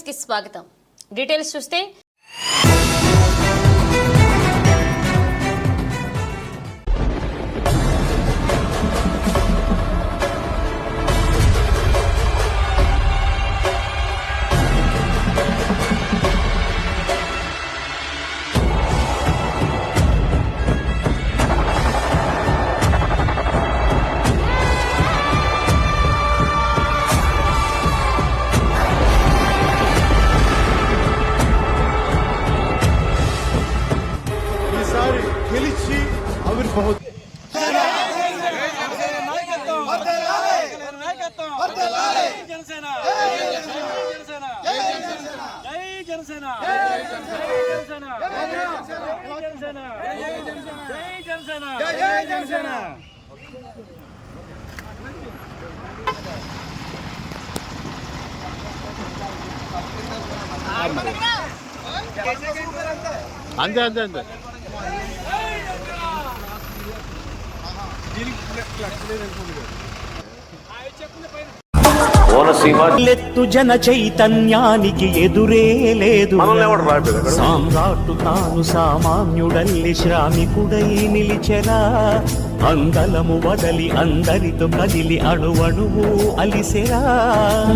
కి స్వాగతం. డీటెయిల్స్ చూస్తే అంతే అంతే అంతే లెత్తు జన చైతన్యానికి ఎదురే లేదు. సామ్రాట్టు తాను సామాన్యుడల్లి శ్రామికుడై నిలిచెరా. అందలము వదలి అందరితో కదిలి అణువణువు అలిసెరా.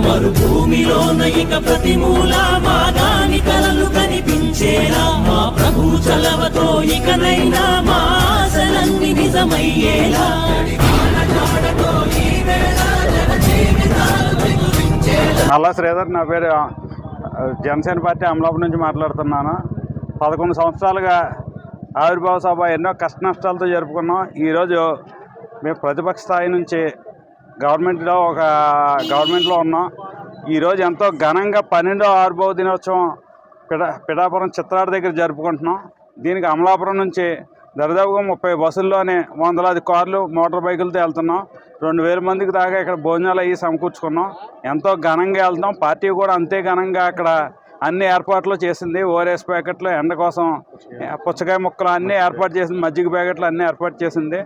మరుభూమిలోన ఇక ప్రతి మూల మాగాని కలలు కనిపించేరా. మా ప్రభు చలవతో ఇకనైనా మా ఆశలన్నీ నిజమయ్యేలా. నల్ల శ్రీధర్ నా పేరు. జనసేన పార్టీ అమలాపురం నుంచి మాట్లాడుతున్నాను. 11 సంవత్సరాలుగా ఆవిర్భావ సభ ఎన్నో కష్ట నష్టాలతో జరుపుకున్నాం. ఈరోజు మేము ప్రతిపక్ష స్థాయి నుంచి గవర్నమెంట్లో ఉన్నాం. ఈరోజు ఎంతో ఘనంగా 12వ ఆవిర్భావ దినోత్సవం పిఠాపురం చిత్రాడ దగ్గర జరుపుకుంటున్నాం. దీనికి అమలాపురం నుంచి దరిదాపుగా 30 బస్సుల్లోనే వందలాది కార్లు మోటార్ బైకులతో వెళ్తున్నాం. 2000 మందికి దాకా ఇక్కడ భోజనాలు అయ్యి సమకూర్చుకున్నాం. ఎంతో ఘనంగా వెళ్తాం. పార్టీ కూడా అంతే ఘనంగా అక్కడ అన్ని ఏర్పాట్లు చేసింది. ఓఆర్ఎస్ ప్యాకెట్లు, ఎండ కోసం పుచ్చకాయ ముక్కలు అన్నీ ఏర్పాటు చేసింది. మజ్జిగ ప్యాకెట్లు అన్నీ ఏర్పాటు చేసింది.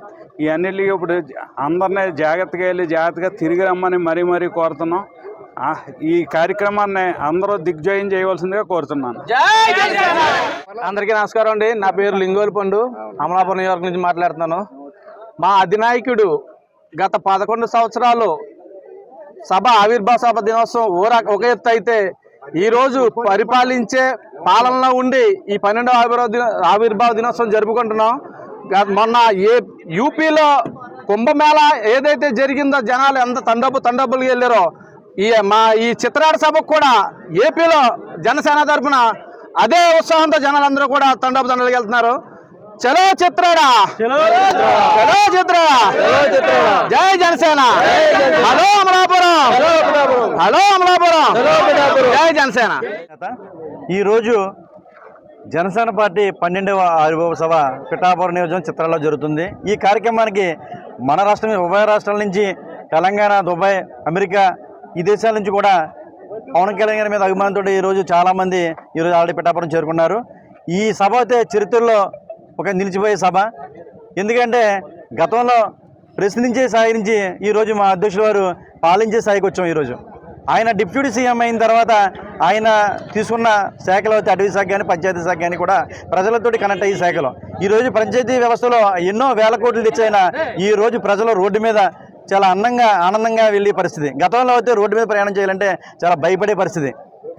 ఇవన్నిటికి ఇప్పుడు అందరినీ జాగ్రత్తగా వెళ్ళి జాగ్రత్తగా తిరిగి రమ్మని మరీ కోరుతున్నాం. ఈ కార్యక్రమాన్ని అందరూ దిగ్విజయం చేయవలసిందిగా కోరుతున్నాను. అందరికీ నమస్కారం అండి. నా పేరు లింగోలు పండు, అమలాపురం నియోజకవర్గం నుంచి మాట్లాడుతున్నాను. మా అధినాయకుడు గత 11 సంవత్సరాలు సభ ఆవిర్భావ సభ దినోత్సవం ఒక ఎత్తు అయితే, ఈరోజు పరిపాలించే పాలనలో ఉండి ఈ 12వ ఆవిర్భావ దినోత్సవం జరుపుకుంటున్నాం. మొన్న యూపీలో కుంభమేళ ఏదైతే జరిగిందో జనాలు ఎంత తండోపులుగా వెళ్ళారో, ఈ చిత్రాడ సభకు కూడా ఏపీలో జనసేన తరఫున అదే ఉత్సాహంతో జనాలందరూ కూడా తండోపులుగా వెళ్తున్నారు. చలో చిత్రాడా, చలో చిత్రాడా, జై జనసేన, హలో అమలాపురం, హలో అమలాపురం, జై జనసేన. ఈరోజు జనసేన పార్టీ 12వ ఆవిర్భావ సభ పిఠాపురం నియోజకవర్గం చిత్రాల్లో జరుగుతుంది. ఈ కార్యక్రమానికి మన రాష్ట్రం, ఉభయ రాష్ట్రాల నుంచి తెలంగాణ, దుబాయ్, అమెరికా ఈ దేశాల నుంచి కూడా పవన్ కళ్యాణ్ గారి మీద అభిమానంతో ఈరోజు చాలామంది ఈరోజు ఆల్రెడీ పిఠాపురం చేరుకున్నారు. ఈ సభ అయితే చరిత్రలో ఒక నిలిచిపోయే సభ. ఎందుకంటే గతంలో ప్రశ్నించే స్థాయి నుంచి ఈరోజు మా అధ్యక్షుల వారు పాలించే స్థాయికి వచ్చాం. ఈరోజు ఆయన డిప్యూటీ సీఎం అయిన తర్వాత ఆయన తీసుకున్న శాఖలో అయితే అటవీ శాఖ కానీ పంచాయతీ శాఖ కానీ కూడా ప్రజలతోటి కనెక్ట్ అయ్యే శాఖలో ఈరోజు పంచాయతీ వ్యవస్థలో ఎన్నో వేల కోట్లు తెచ్చైనా ఈరోజు ప్రజలు రోడ్డు మీద చాలా ఆనందంగా వెళ్ళే పరిస్థితి. గతంలో అయితే రోడ్డు మీద ప్రయాణం చేయాలంటే చాలా భయపడే పరిస్థితి.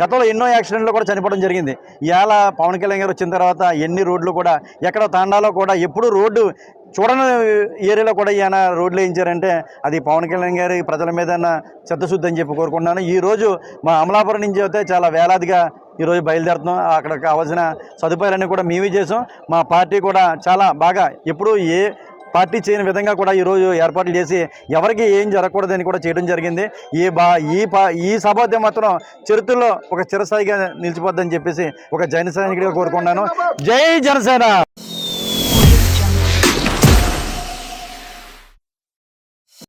గతంలో ఎన్నో యాక్సిడెంట్లు కూడా చనిపోవడం జరిగింది. ఇవాళ పవన్ కళ్యాణ్ గారు వచ్చిన తర్వాత ఎన్ని రోడ్లు కూడా ఎక్కడ తాండాలో కూడా ఎప్పుడు రోడ్డు చూడని ఏరియాలో కూడా ఈయన రోడ్లు వేయించారంటే అది పవన్ కళ్యాణ్ గారి ప్రజల మీద చిత్తశుద్ధి అని చెప్పి కోరుకుంటున్నాను. ఈరోజు మా అమలాపురం నుంచి అయితే చాలా వేలాదిగా ఈరోజు బయలుదేరుతున్నాం. అక్కడ కావాల్సిన సదుపాయాలన్నీ కూడా మేమే చేసాం. మా పార్టీ కూడా చాలా బాగా ఎప్పుడు ఏ పార్టీ చేయని విధంగా కూడా ఈరోజు ఏర్పాట్లు చేసి ఎవరికి ఏం జరగకూడదని కూడా చేయడం జరిగింది. ఈ సభ మాత్రం చరిత్రలో ఒక చిరస్థాయిగా నిలిచిపోద్దని చెప్పేసి ఒక జనసైనికుడిగా కోరుకున్నాను. జై జనసేన.